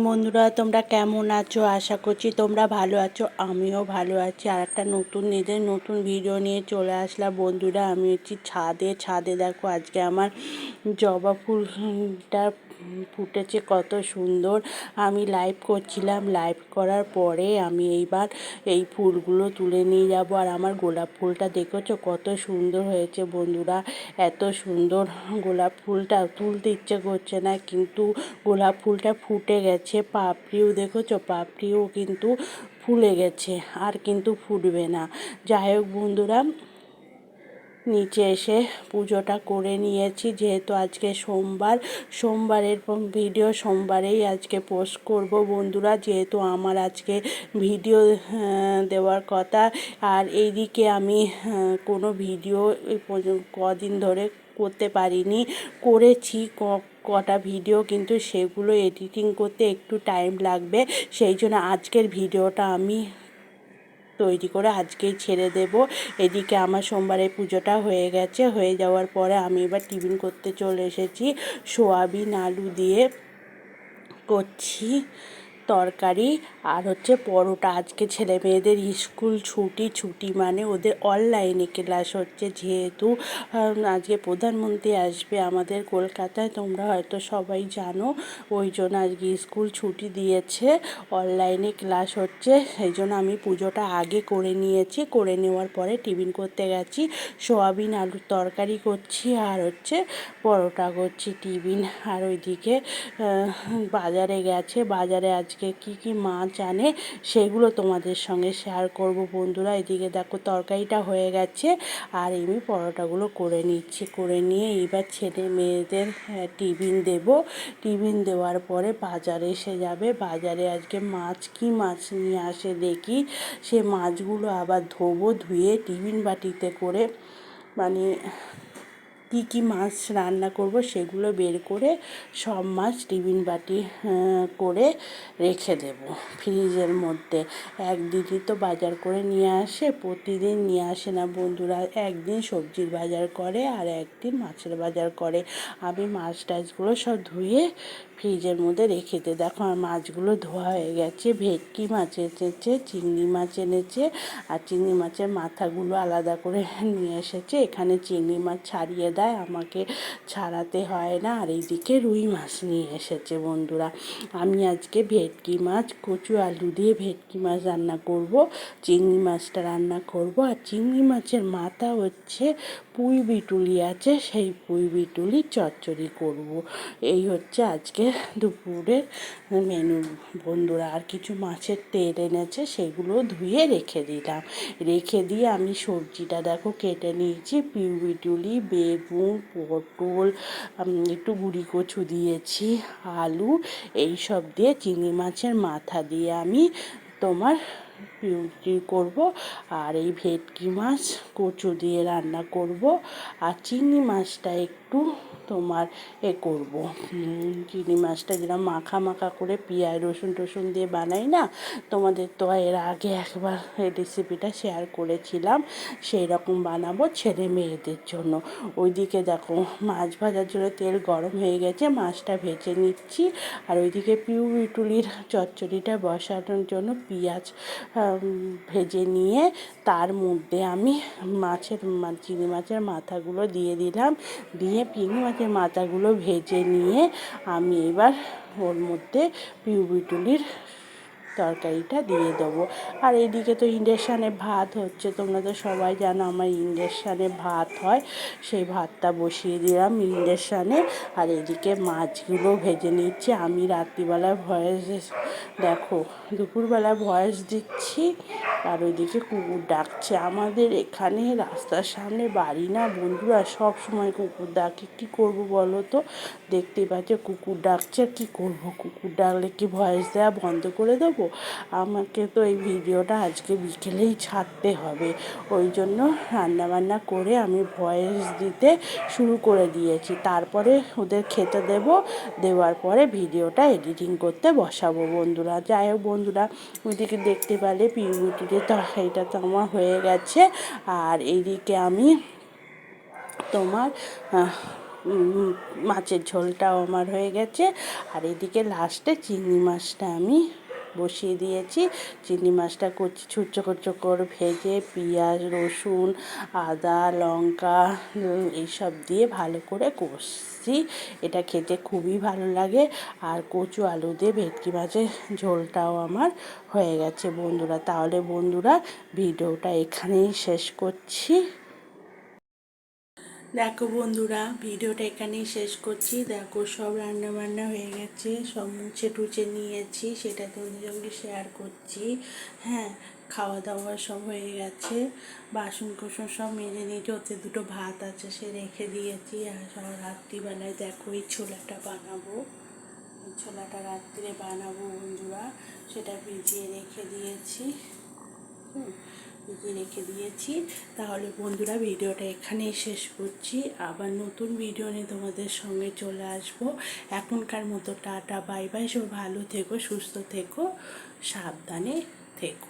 বন্ধুরা, তোমরা কেমন আছো? আশা করছি তোমরা ভালো আছো। আমিও ভালো আছি। আর একটা নতুন ভিডিও নিয়ে চলে আসলাম বন্ধুরা। আমি হচ্ছি ছাদে দেখো আজকে আমার জবা ফুলটা ফুটেছে কত সুন্দর। আমি লাইভ করছিলাম, লাইভ করার পরে আমি এইবার এই ফুলগুলো তুলে নিয়ে যাব। আর আমার গোলাপ ফুলটা দেখেছো কত সুন্দর হয়েছে বন্ধুরা। এত সুন্দর গোলাপ ফুলটা তুলতে ইচ্ছে করছে না, কিন্তু গোলাপ ফুলটা ফুটে গেছে। পাপড়িও দেখেছো, পাপড়িও কিন্তু ফুলে গেছে, আর কিন্তু ফুটবে না। যাই হোক বন্ধুরা, নিচে এসে পুজোটা করে নিয়েছি। যেহেতু আজকে সোমবারের ভিডিও সোমবারেই আজকে পোস্ট করব বন্ধুরা, যেহেতু আমার আজকে ভিডিও দেওয়ার কথা। আর এইদিকে আমি কোনো ভিডিও কদিন ধরে করতে পারিনি। করেছি কটা ভিডিও, কিন্তু সেগুলো এডিটিং করতে একটু টাইম লাগবে। সেই জন্য আজকের ভিডিওটা আমি তৈরি করে আজকেই ছেড়ে দেব। এদিকে আমার সোমবারে পুজোটা হয়ে গেছে। হয়ে যাওয়ার পরে আমি এবার টিফিন করতে চলে এসেছি। সোয়াবিন আলু দিয়ে করছি তরকারি, আর হচ্ছে পরোটা। আজকে ছেলে মেয়েদের স্কুল ছুটি মানে ওদের অনলাইনে ক্লাস হচ্ছে। যেহেতু আজকে প্রধানমন্ত্রী আসবে আমাদের কলকাতায়, তোমরা হয়তো সবাই জানো। ওই জন্য আজকে স্কুল ছুটি দিয়েছে, অনলাইনে ক্লাস হচ্ছে। সেই জন্য আমি পুজোটা আগে করে নিয়েছি। করে নেওয়ার পরে টিফিন করতে গেছি। সোয়াবিন আলুর তরকারি করছি, আর হচ্ছে পরোটা করছি টিফিন। আর ওইদিকে বাজারে গেছে। বাজারে আজকে কি মাছ আনে সেগুলো তোমাদের সঙ্গে শেয়ার করব বন্ধুরা। এদিকে দেখো তরকারিটা হয়ে গেছে, আর আমি পরোটাগুলো করে নিচ্ছি। করে নিয়ে এবার ছেলে মেয়েদের টিফিন দেব। টিফিন দেওয়ার পরে বাজারে এসে যাবে। বাজারে আজকে কি মাছ নিয়ে আসে দেখি। সে মাছগুলো আবার ধোবো, ধুয়ে টিফিন বাটিতে করে মানে কি মাছ রান্না করব সেগুলো বের করে সব মাছ টিফিন বাটি করে রেখে দেব ফ্রিজের মধ্যে। একদিনই তো বাজার করে নিয়ে আসে, প্রতিদিন নিয়ে আসে না বন্ধুরা। একদিন সবজির বাজার করে আর একদিন মাছের বাজার করে। আমি মাছ টাছগুলো সব ধুয়ে ফ্রিজের মধ্যে রেখে দিই। দেখো আমার মাছগুলো ধোয়া হয়ে গেছে। ভেটকি মাছ এনেছে, চিংড়ি মাছ এনেছে, আর চিংড়ি মাছের মাথাগুলো আলাদা করে নিয়ে এসেছে। এখানে চিংড়ি মাছ ছাড়িয়ে দেয়, আমাকে ছাড়াতে হয় না। আর এইদিকে রুই মাছ নিয়ে এসেছে বন্ধুরা। আমি আজকে ভেটকি মাছ, কচু আলু দিয়ে ভেটকি মাছ রান্না করব, চিংড়ি মাছটা রান্না করব। আর চিংড়ি মাছের মাথা হচ্ছে পুঁই বিটুলি আছে, সেই পুঁই বিটুলি চচ্চড়ি করব। এই হচ্ছে আজকে দুপুরের মেনু বন্ধুরা। আর কিছু মাছের তেল এনেছে, সেগুলো ধুয়ে রেখে দিলাম। রেখে দিয়ে আমি সবজিটা দেখো কেটে নিয়েছি। পুঁই বিটুলি, বেগুন, পটল, একটু গুঁড়ি কচু দিয়েছি, আলু, এই সব দিয়ে চিংড়ি মাছের মাথা দিয়ে আমি তোমার পিউরি করব। আর এই ভেটকি মাছ কচু দিয়ে রান্না করব। আর চিংড়ি মাছটা একটু তোমার করব, চিংড়ি মাছটা যেরকম মাখা করে পেঁয়াজ রসুন টসুন দিয়ে বানাই না, তোমাদের তো এর আগে একবার এই রেসিপিটা শেয়ার করেছিলাম। সেই রকম বানাবো ছেলে মেয়েদের জন্য। ওইদিকে দেখো মাছ ভাজার জন্য তেল গরম হয়ে গেছে, মাছটা ভেজে নিচ্ছি। আর ওইদিকে পিউ বিটুলির চচ্চড়িটা বসানোর জন্য পেঁয়াজ ভেজে নিয়ে তার মধ্যে আমি চিংড়ি মাছের মাথাগুলো দিয়ে দিলাম। দিয়ে চিংড়ি মাছের মাথাগুলো ভেজে নিয়ে আমি এবার ওর মধ্যে পিউ বিটুলির তরকারিটা দিয়ে দেবো। আর এদিকে তো ইন্ডাকশানে ভাত হচ্ছে, তোমরা তো সবাই জানো আমার ইন্ডাকশানে ভাত হয়। সেই ভাতটা বসিয়ে দিলাম ইন্ডাকশানে। আর এদিকে মাছগুলো ভেজে নিচ্ছি। আমি রাত্রিবেলা দেখো দুপুরবেলা ভয়েস দিচ্ছি, আর ওইদিকে কুকুর ডাকছে। আমাদের এখানে রাস্তার সামনে বাড়ি না বন্ধুরা, সব সময় কুকুর ডাকে। কী করবো বলো তো? দেখতেই পাচ্ছ কুকুর ডাকছে, কী করবো? কুকুর ডাকলে কি ভয়েস দেওয়া বন্ধ করে দেবো? আমাকে তো এই ভিডিওটা আজকে বিকেলেই ছাড়তে হবে। ওই জন্য রান্নাবান্না করে আমি ভয়েস দিতে শুরু করে দিয়েছি। তারপরে ওদের খেতে দেওয়ার পরে ভিডিওটা এডিটিং করতে বসাবো বন্ধুরা। যাই হোক বন্ধুরা, ওইদিকে দেখতে পেলে পিউরিটির তরকারিটা তো আমার হয়ে গেছে। আর এইদিকে আমি তোমার মাছের ঝোলটাও আমার হয়ে গেছে। আর এদিকে লাস্টে চিংড়ি মাছটা আমি বসিয়ে দিয়েছি। চিংড়ি মাছটা কুচি কুচো কুচো করে ভেজে পেঁয়াজ রসুন আদা লঙ্কা এইসব দিয়ে ভালো করে কষছি। এটা খেতে খুবই ভালো লাগে। আর কচু আলু দিয়ে ভেটকি মাছের ঝোলটাও আমার হয়ে গেছে বন্ধুরা। তাহলে বন্ধুরা ভিডিওটা এখানেই শেষ করছি। দেখো বন্ধুরা ভিডিওটা এখানেই শেষ করছি। দেখো সব রান্না বান্না হয়ে গেছে, সব মুছে টুছে নিয়েছি, সেটা তোমাদের সঙ্গে শেয়ার করছি। হ্যাঁ, খাওয়া দাওয়া সব হয়ে গেছে, বাসন কোসন সব মেজে নিয়েছি। ওতে দুটো ভাত আছে সে রেখে দিয়েছি। আর সব রাত্রিবেলায় দেখো এই ছোলাটা বানাবো, এই ছোলাটা রাত্রে বানাবো বন্ধুরা। সেটা ভিজিয়ে রেখে দিয়েছি। ভিজিয়ে রেখে দিয়েছি। তাহলে বন্ধুরা ভিডিওটা এখানেই শেষ করছি। আবার নতুন ভিডিও নিয়ে তোমাদের সঙ্গে চলে আসবো। এখনকার মতো টাটা বাই বাই। সব ভালো থেকো, সুস্থ থেকো, সাবধানে থেকো।